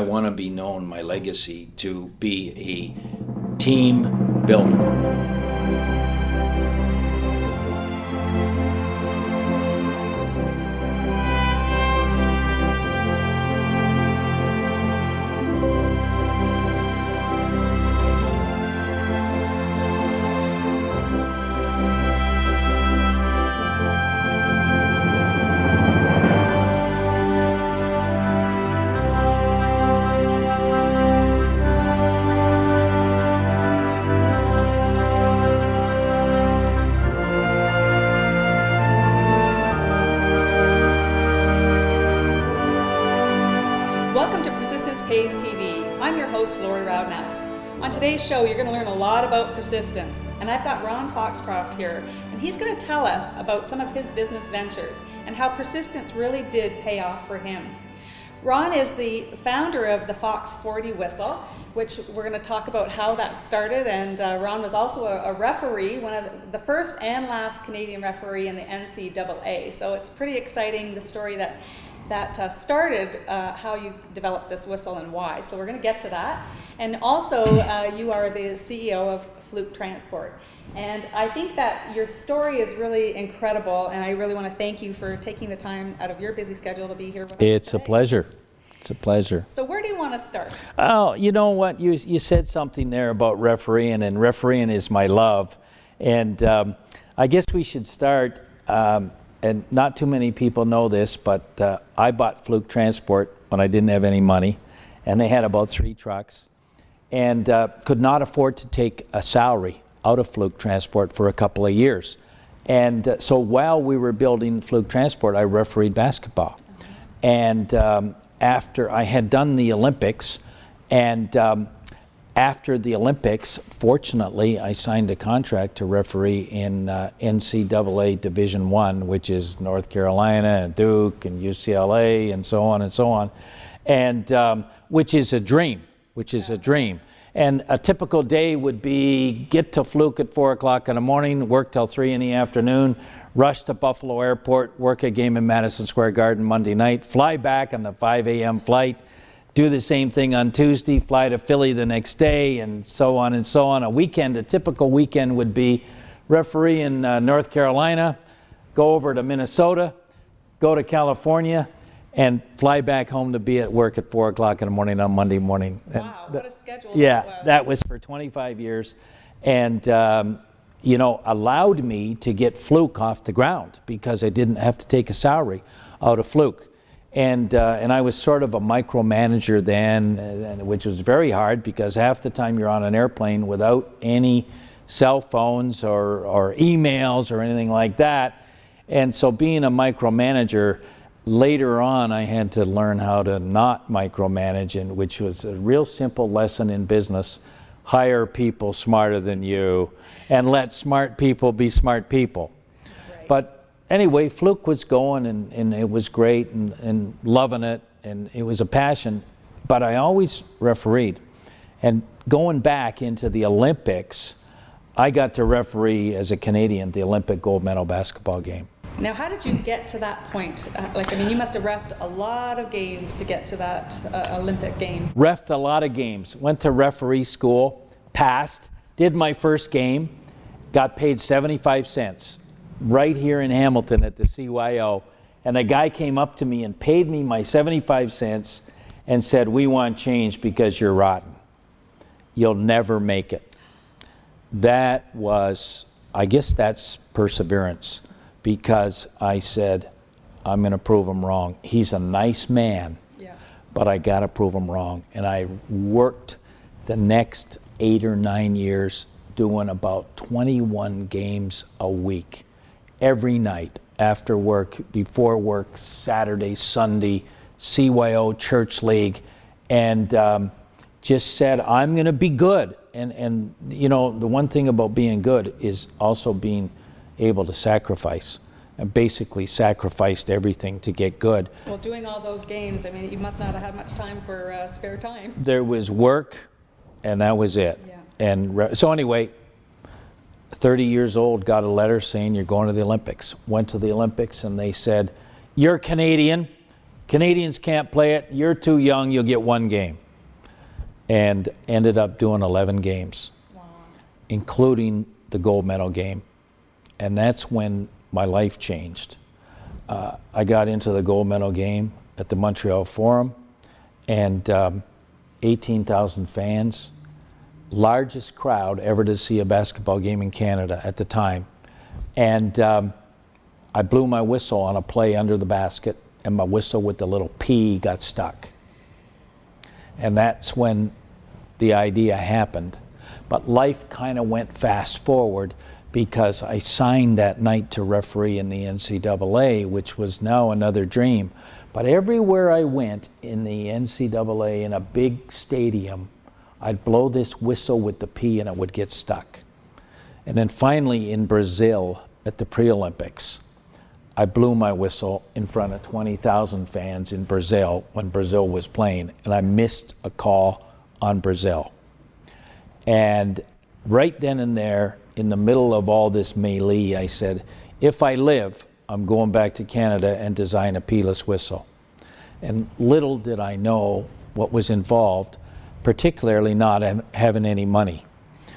want to be known, my legacy, to be a team builder. On today's show, you're going to learn a lot about persistence, and I've got Ron Foxcroft here, and he's going to tell us about some of his business ventures and how persistence really did pay off for him. Ron is the founder of the Fox 40 Whistle, which we're going to talk about how that started, and Ron was also a referee, one of the first and last Canadian referee in the NCAA, so it's pretty exciting, the story that started how you developed this whistle and why. So we're going to get to that. And also, you are the CEO of Fluke Transport. And I think that your story is really incredible, and I really want to thank you for taking the time out of your busy schedule to be here with us It's today. a pleasure. It's a pleasure. So where do you want to start? Oh, you know what? You said something there about refereeing, and refereeing is my love. And I guess we should start, and not too many people know this, but I bought Fluke Transport when I didn't have any money, and they had about 3 trucks, and could not afford to take a salary out of Fluke Transport for a couple of years. And so while we were building Fluke Transport, I refereed basketball. And after I had done the Olympics, and after the Olympics, fortunately, I signed a contract to referee in NCAA Division I, which is North Carolina and Duke and UCLA and so on and so on, and which is a dream, And a typical day would be get to Fluke at 4 o'clock in the morning, work till 3 in the afternoon, rush to Buffalo Airport, work a game in Madison Square Garden Monday night, fly back on the 5 a.m. flight, do the same thing on Tuesday, fly to Philly the next day, and so on and so on. A typical weekend would be referee in North Carolina, go over to Minnesota, go to California, and fly back home to be at work at 4 o'clock in the morning on Monday morning. Wow, what a schedule. Yeah, that was for 25 years. And, allowed me to get Fluke off the ground because I didn't have to take a salary out of Fluke. And I was sort of a micromanager then, which was very hard because half the time you're on an airplane without any cell phones or emails or anything like that. And so being a micromanager, later on I had to learn how to not micromanage, and which was a real simple lesson in business. Hire people smarter than you and let smart people be smart people. Right. But anyway, Fluke was going, and it was great, and loving it, and it was a passion. But I always refereed. And going back into the Olympics, I got to referee as a Canadian the Olympic gold medal basketball game. Now, how did you get to that point? You must have reffed a lot of games to get to that Olympic game. Reffed a lot of games. Went to referee school, passed, did my first game, got paid 75 cents right here in Hamilton at the CYO. And a guy came up to me and paid me my 75 cents and said, "We want change because you're rotten. You'll never make it." That was, I guess that's perseverance. Because I said, I'm going to prove him wrong. He's a nice man, but I got to prove him wrong. And I worked the next 8 or 9 years doing about 21 games a week, every night, after work, before work, Saturday, Sunday, CYO, Church League, and just said, I'm going to be good. And the one thing about being good is also being able to sacrifice, and basically sacrificed everything to get good. Well, doing all those games, you must not have had much time for spare time. There was work, and that was it. Yeah. And so anyway, 30 years old, got a letter saying you're going to the Olympics. Went to the Olympics, and they said, you're Canadian, Canadians can't play it. You're too young. You'll get one game. And ended up doing 11 games, wow, including the gold medal game. And that's when my life changed. I got into the gold medal game at the Montreal Forum, and 18,000 fans, largest crowd ever to see a basketball game in Canada at the time. And I blew my whistle on a play under the basket, and my whistle with the little P got stuck. And that's when the idea happened. But life kind of went fast forward, because I signed that night to referee in the NCAA, which was now another dream. But everywhere I went in the NCAA, in a big stadium, I'd blow this whistle with the P and it would get stuck. And then finally in Brazil at the Pre-Olympics, I blew my whistle in front of 20,000 fans in Brazil when Brazil was playing, and I missed a call on Brazil. And right then and there, in the middle of all this melee, I said, if I live, I'm going back to Canada and design a Pealess Whistle. And little did I know what was involved, particularly not having any money.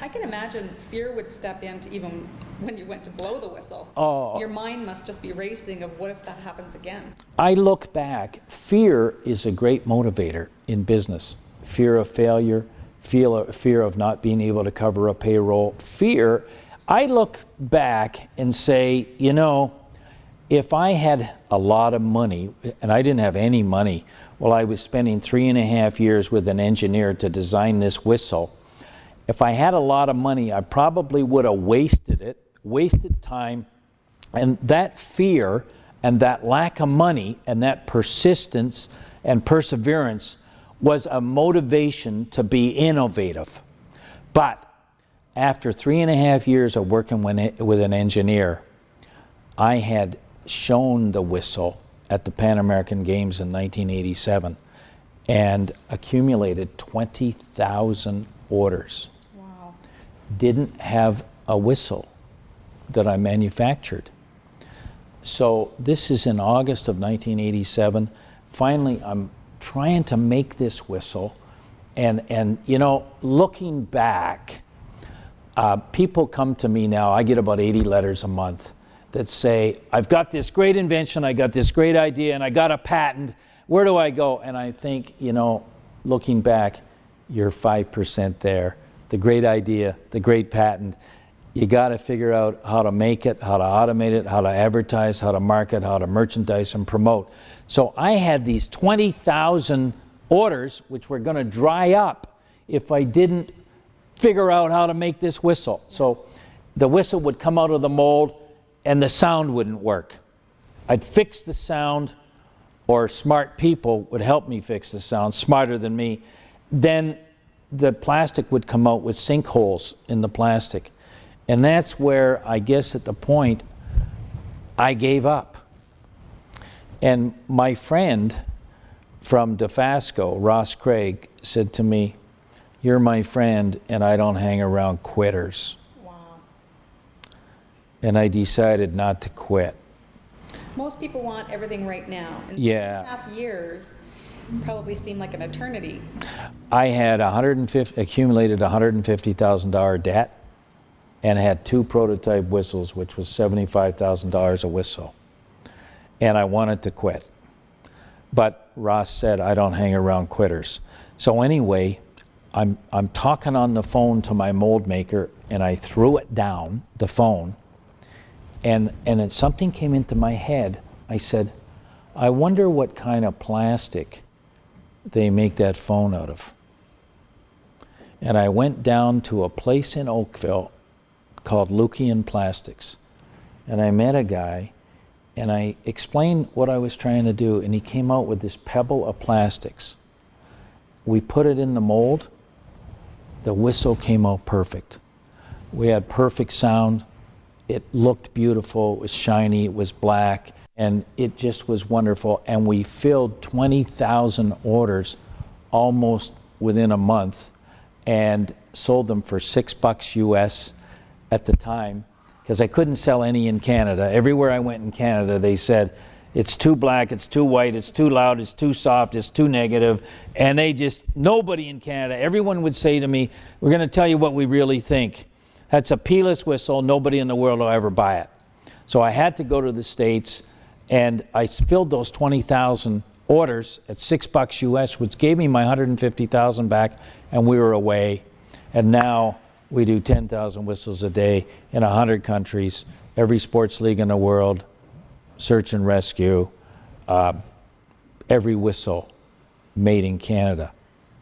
I can imagine fear would step in to even when you went to blow the whistle. Oh. Your mind must just be racing of what if that happens again? I look back, fear is a great motivator in business. Fear of failure, fear of not being able to cover a payroll, fear. I look back and say, you know, if I had a lot of money, and I didn't have any money, well, I was spending 3.5 years with an engineer to design this whistle. If I had a lot of money, I probably would have wasted time, and that fear and that lack of money and that persistence and perseverance was a motivation to be innovative. But after 3.5 years of working with an engineer, I had shown the whistle at the Pan American Games in 1987 and accumulated 20,000 orders. Wow. Didn't have a whistle that I manufactured. So this is in August of 1987. Finally, I'm trying to make this whistle, and you know, looking back, people come to me now, I get about 80 letters a month that say, I've got this great invention, I got this great idea, and I got a patent, where do I go? And I think, you know, looking back, you're 5% there. The great idea, the great patent, you got to figure out how to make it, how to automate it, how to advertise, how to market, how to merchandise and promote. So I had these 20,000 orders which were going to dry up if I didn't figure out how to make this whistle. So the whistle would come out of the mold and the sound wouldn't work. I'd fix the sound, or smart people would help me fix the sound, smarter than me. Then the plastic would come out with sinkholes in the plastic. And that's where, I guess at the point, I gave up. And my friend from Dofasco, Ross Craig, said to me, you're my friend and I don't hang around quitters. Wow. And I decided not to quit. Most people want everything right now. And Yeah. 3.5 years probably seemed like an eternity. I had accumulated $150,000 debt, and I had 2 prototype whistles, which was $75,000 a whistle. And I wanted to quit. But Ross said, I don't hang around quitters. So anyway, I'm talking on the phone to my mold maker, and I threw it down, the phone, and something came into my head. I said, I wonder what kind of plastic they make that phone out of. And I went down to a place in Oakville called Lukian Plastics. And I met a guy, and I explained what I was trying to do, and he came out with this pebble of plastics. We put it in the mold. The whistle came out perfect. We had perfect sound. It looked beautiful, it was shiny, it was black, and it just was wonderful. And we filled 20,000 orders almost within a month and sold them for $6 US at the time, because I couldn't sell any in Canada. Everywhere I went in Canada, they said, it's too black, it's too white, it's too loud, it's too soft, it's too negative. And nobody in Canada, everyone would say to me, we're going to tell you what we really think. That's a Pealess Whistle. Nobody in the world will ever buy it. So I had to go to the States, and I filled those 20,000 orders at $6 US, which gave me my 150,000 back, and we were away. And now we do 10,000 whistles a day in 100 countries, every sports league in the world, search and rescue, every whistle made in Canada.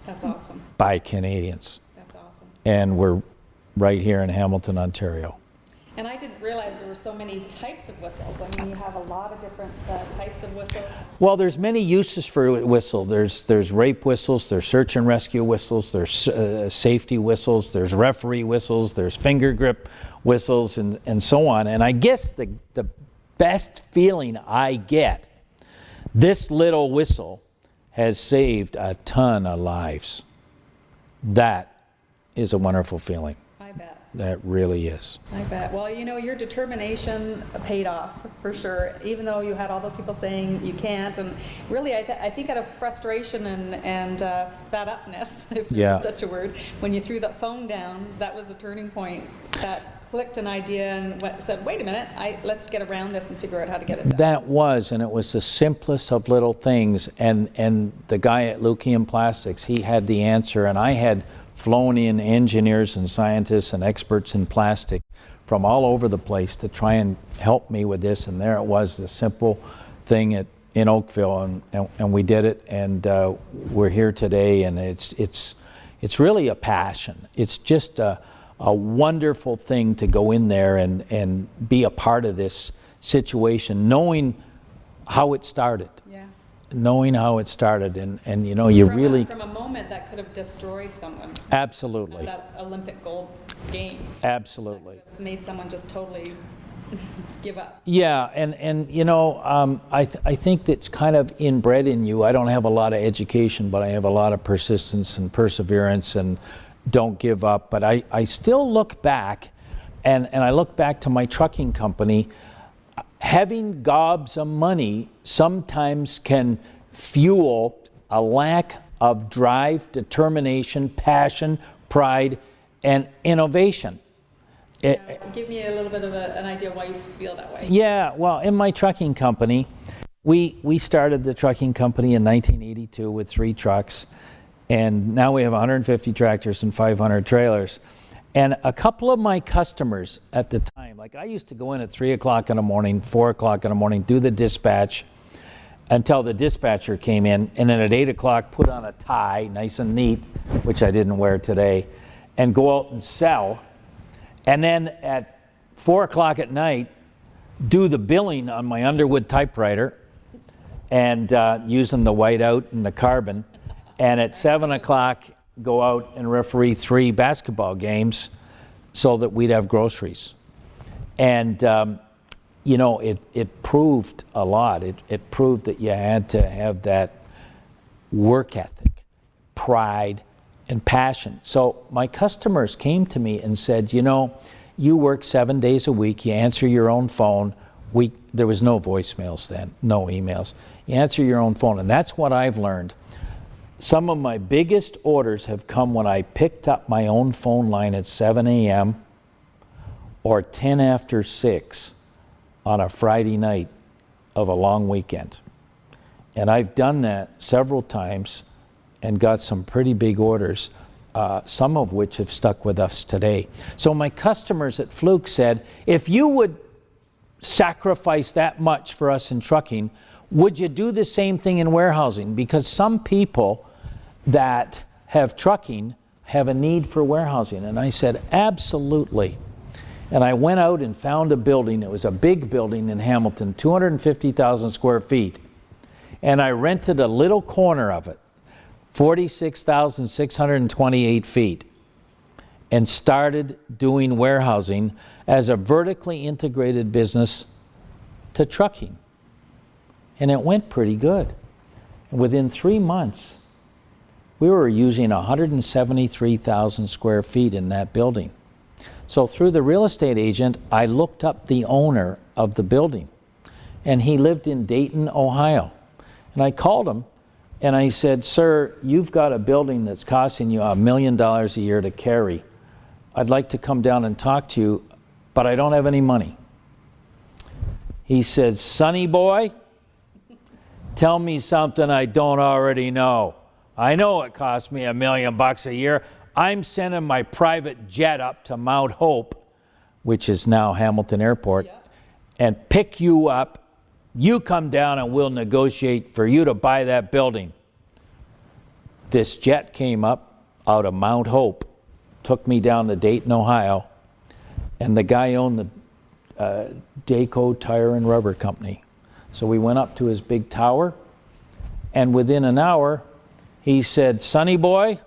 That's awesome. By Canadians. That's awesome. And we're right here in Hamilton, Ontario. And I didn't realize there were so many types of whistles. I mean, you have a lot of different types of whistles. Well, there's many uses for a whistle. There's rape whistles, there's search and rescue whistles, there's safety whistles, there's referee whistles, there's finger grip whistles, and so on. And I guess the best feeling I get, this little whistle has saved a ton of lives. That is a wonderful feeling. I bet. That really is. I bet. Well, you know, your determination paid off for sure, even though you had all those people saying you can't. And really, I think out of frustration and fed upness, if there's such a word, when you threw that phone down, that was the turning point. That clicked an idea and said, wait a minute, let's get around this and figure out how to get it done. That was, and it was the simplest of little things. And the guy at Lukian Plastics, he had the answer, and I had flown in engineers and scientists and experts in plastic from all over the place to try and help me with this. And there it was, the simple thing in Oakville, and we did it, and we're here today. And it's really a passion. It's just a wonderful thing to go in there and be a part of this situation, knowing how it started. Yeah. Knowing how it started, and you know, from a moment that could have destroyed someone. Absolutely. That Olympic gold game. Absolutely. That could have made someone just totally give up. Yeah, and you know, I think that's kind of inbred in you. I don't have a lot of education, but I have a lot of persistence and perseverance and don't give up. But I still look back, and I look back to my trucking company. Having gobs of money sometimes can fuel a lack of drive, determination, passion, pride, and innovation. Give me a little bit of an idea why you feel that way. Yeah, well, in my trucking company, we started the trucking company in 1982 with 3 trucks, and now we have 150 tractors and 500 trailers. And a couple of my customers at the time, like I used to go in at 3 o'clock in the morning, 4 o'clock in the morning, do the dispatch until the dispatcher came in, and then at 8 o'clock put on a tie, nice and neat, which I didn't wear today, and go out and sell. And then at 4 o'clock at night, do the billing on my Underwood typewriter and using the whiteout and the carbon. And at 7 o'clock, go out and referee 3 basketball games so that we'd have groceries. And, you know, it proved a lot. It proved that you had to have that work ethic, pride, and passion. So my customers came to me and said, you know, you work 7 days a week, you answer your own phone. There was no voicemails then, no emails. You answer your own phone, and that's what I've learned. Some of my biggest orders have come when I picked up my own phone line at 7 a.m. or 10 after 6 on a Friday night of a long weekend. And I've done that several times and got some pretty big orders, some of which have stuck with us today. So my customers at Fluke said, if you would sacrifice that much for us in trucking, would you do the same thing in warehousing? Because some people that have trucking have a need for warehousing. And I said, absolutely. And I went out and found a building. It was a big building in Hamilton, 250,000 square feet. And I rented a little corner of it, 46,628 feet, and started doing warehousing as a vertically integrated business to trucking. And it went pretty good. And within 3 months, we were using 173,000 square feet in that building. So through the real estate agent, I looked up the owner of the building. and he lived in Dayton, Ohio. And I called him and I said, "Sir, you've got a building that's costing you $1 million a year to carry. I'd like to come down and talk to you, but I don't have any money." He said, "Sonny boy, tell me something I don't already know. I know it costs me $1 million a year. I'm sending my private jet up to Mount Hope," which is now Hamilton Airport, "and pick you up. You come down and we'll negotiate for you to buy that building." This jet came up out of Mount Hope, took me down to Dayton, Ohio, and the guy owned the Dayco Tire and Rubber Company. So we went up to his big tower, and within an hour, he said, "Sonny boy,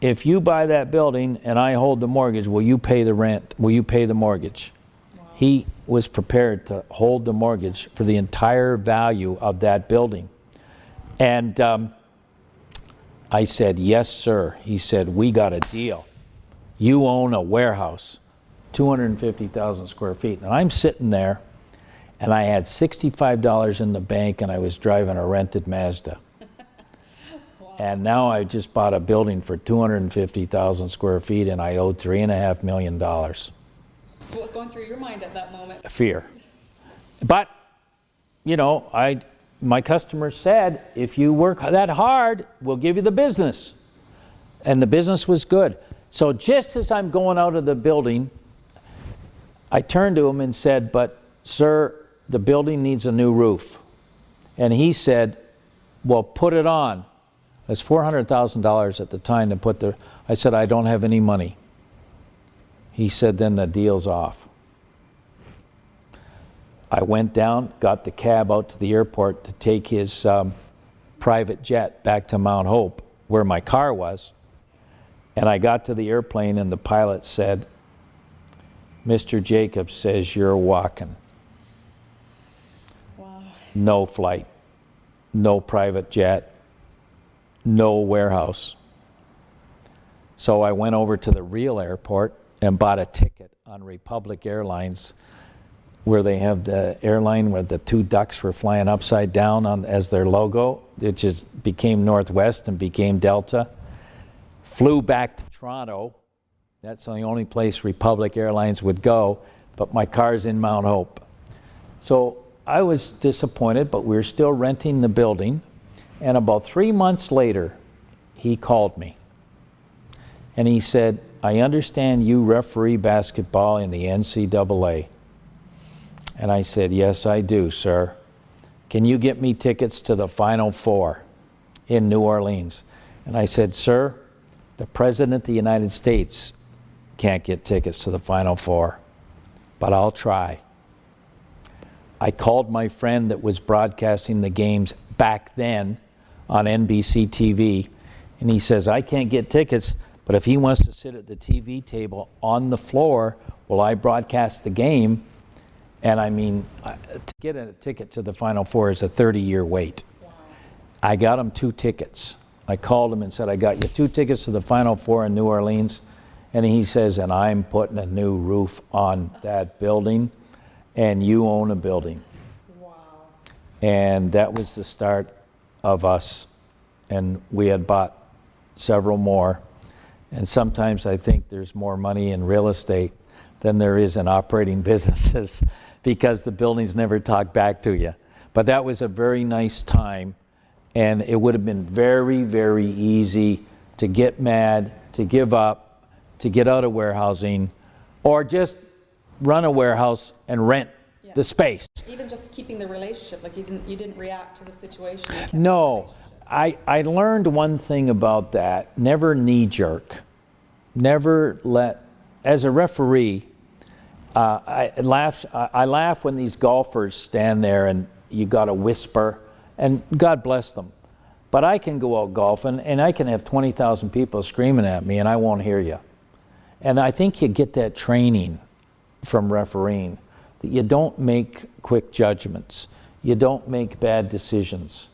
if you buy that building and I hold the mortgage, will you pay the rent? Will you pay the mortgage?" Wow. He was prepared to hold the mortgage for the entire value of that building. And I said, "Yes, sir." He said, "We got a deal. You own a warehouse, 250,000 square feet." And I'm sitting there, and I had $65 in the bank, and I was driving a rented Mazda. Wow. And now I just bought a building for 250,000 square feet, and I owed $3.5 million. So what was going through your mind at that moment? Fear. But, you know, my customers said, "If you work that hard, we'll give you the business." And the business was good. So just as I'm going out of the building, I turned to him and said, "But sir, the building needs a new roof." And he said, "Well, put it on." It was $400,000 at the time to put the, I said, "I don't have any money." He said, "Then the deal's off." I went down, got the cab out to the airport to take his private jet back to Mount Hope, where my car was. And I got to the airplane, and the pilot said, "Mr. Jacobs says you're walking." Wow. No flight, no private jet, no warehouse. So I went over to the real airport and bought a ticket on Republic Airlines, where they have the airline where the two ducks were flying upside down as their logo. It just became Northwest and became Delta. Flew back to Toronto. That's the only place Republic Airlines would go, but my car's in Mount Hope. So I was disappointed, but we were still renting the building. And about 3 months later, he called me. And he said, "I understand you referee basketball in the NCAA. And I said, "Yes, I do, sir. Can you get me tickets to the Final Four in New Orleans?" And I said, "Sir, the President of the United States can't get tickets to the Final Four, but I'll try." I called my friend that was broadcasting the games back then on NBC TV, and he says, "I can't get tickets, but if he wants to sit at the TV table on the floor while I broadcast the game," and I mean, to get a ticket to the Final Four is a 30-year wait. Wow. I got him 2 tickets. I called him and said, "I got you 2 tickets to the Final Four in New Orleans." And he says, "And I'm putting a new roof on that building, and you own a building." Wow. And that was the start of us. And we had bought several more. And sometimes I think there's more money in real estate than there is in operating businesses, because the buildings never talk back to you. But that was a very nice time, and it would have been very, very easy to get mad, to give up, to get out of warehousing, or just run a warehouse and rent the space. Even just keeping the relationship, like you didn't react to the situation. No, I learned one thing about that: never knee jerk, never let. As a referee, I laugh when these golfers stand there and you got to whisper, and God bless them. But I can go out golfing and I can have 20,000 people screaming at me and I won't hear you. And I think you get that training from refereeing, that you don't make quick judgments, you don't make bad decisions.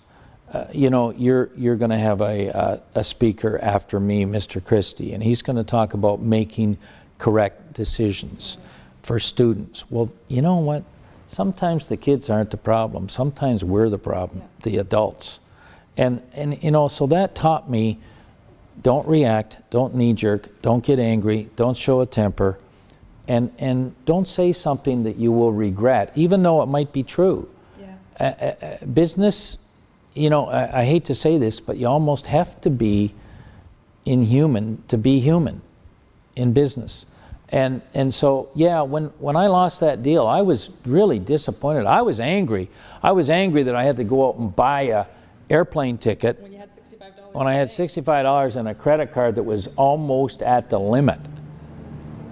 You know, you're going to have a speaker after me, Mr. Christie, and he's going to talk about making correct decisions for students. Well, you know what? sometimes the kids aren't the problem. Sometimes we're the problem, the adults. And you know, so that taught me, don't react, don't knee-jerk, don't get angry, don't show a temper, and don't say something that you will regret, even though it might be true. Yeah. Business, you know, I hate to say this, but you almost have to be inhuman to be human in business. And so, yeah, when I lost that deal, I was really disappointed. I was angry. I was angry that I had to go out and buy a airplane ticket When you had $65. when I had $65 and a credit card that was almost at the limit.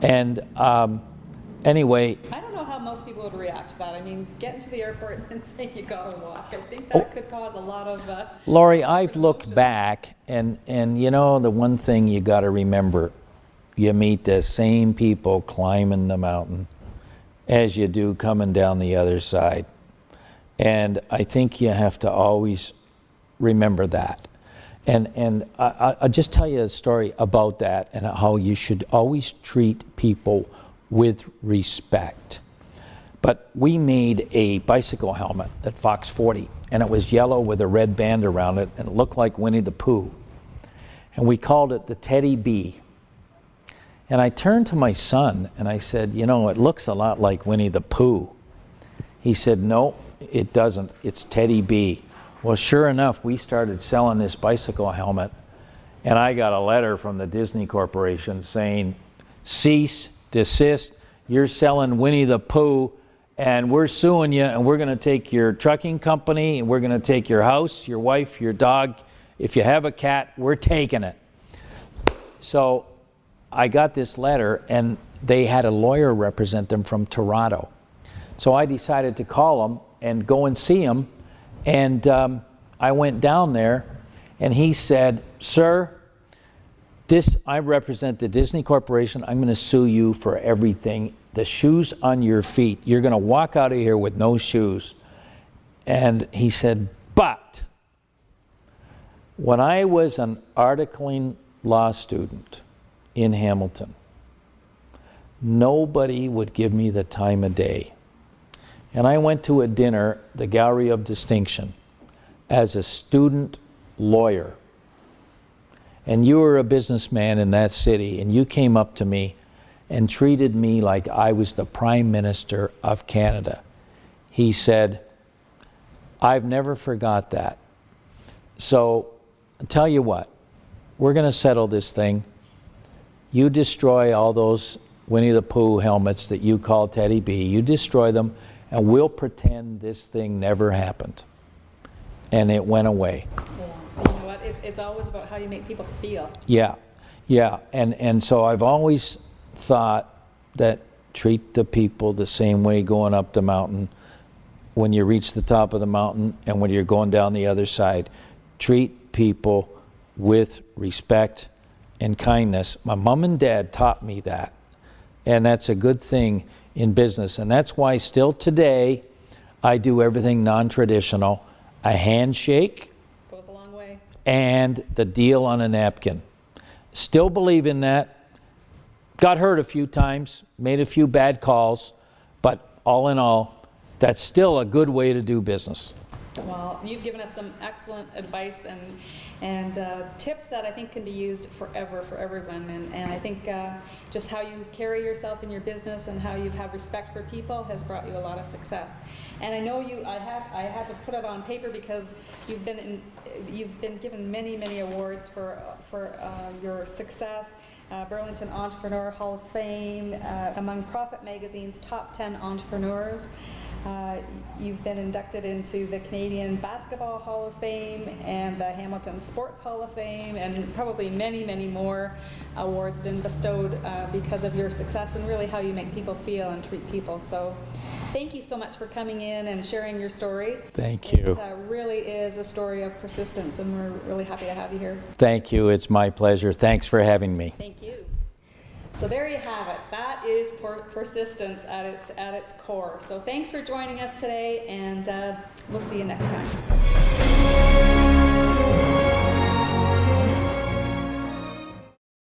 And anyway, I don't know how most people would react to that. I mean, getting to the airport and saying you gotta walk, I think that could cause a lot of Lori, I've looked back, and you know, the one thing you got to remember, you meet the same people climbing the mountain as you do coming down the other side. And I think you have to always remember that. And I'll just tell you a story about that and how you should always treat people with respect. But we made a bicycle helmet at Fox 40, and it was yellow with a red band around it, and it looked like Winnie the Pooh. And we called it the Teddy B. And I turned to my son and I said, you know, it looks a lot like Winnie the Pooh. He said, no, it doesn't. It's Teddy B. Well, sure enough, we started selling this bicycle helmet, and I got a letter from the Disney Corporation saying, cease, desist, you're selling Winnie the Pooh, and we're suing you, and we're going to take your trucking company, and we're going to take your house, your wife, your dog. If you have a cat, we're taking it. So I got this letter, and they had a lawyer represent them from Toronto. So I decided to call them and go and see him. And I went down there, and he said, sir, I represent the Disney Corporation. I'm going to sue you for everything. The shoes on your feet, you're going to walk out of here with no shoes. And he said, but when I was an articling law student in Hamilton, nobody would give me the time of day. And I went to a dinner, the Gallery of Distinction, as a student lawyer. And you were a businessman in that city, and you came up to me and treated me like I was the Prime Minister of Canada. He said, I've never forgot that. So, I'll tell you what, we're going to settle this thing. You destroy all those Winnie the Pooh helmets that you call Teddy B. You destroy them, and we'll pretend this thing never happened. And it went away. Yeah. You know what? It's always about how you make people feel. Yeah, yeah. And so I've always thought that treat the people the same way going up the mountain when you reach the top of the mountain and when you're going down the other side. Treat people with respect and kindness. My mom and dad taught me that. And that's a good thing in business. And that's why still today I do everything non-traditional. A handshake goes a long way. And the deal on a napkin. Still believe in that. Got hurt a few times, made a few bad calls, but all in all, that's still a good way to do business. Well, you've given us some excellent advice and tips that I think can be used forever for everyone. And I think just how you carry yourself in your business and how you've had respect for people has brought you a lot of success. And I know I had to put it on paper because you've been given many awards for your success. Burlington Entrepreneur Hall of Fame, among Profit Magazine's top 10 entrepreneurs. You've been inducted into the Canadian Basketball Hall of Fame and the Hamilton Sports Hall of Fame, and probably many more awards been bestowed because of your success and really how you make people feel and treat people. So thank you so much for coming in and sharing your story. Thank you. It really is a story of persistence, and we're really happy to have you here. Thank you. It's my pleasure. Thanks for having me. Thank you. So there you have it. That is persistence at its core. So thanks for joining us today, and we'll see you next time.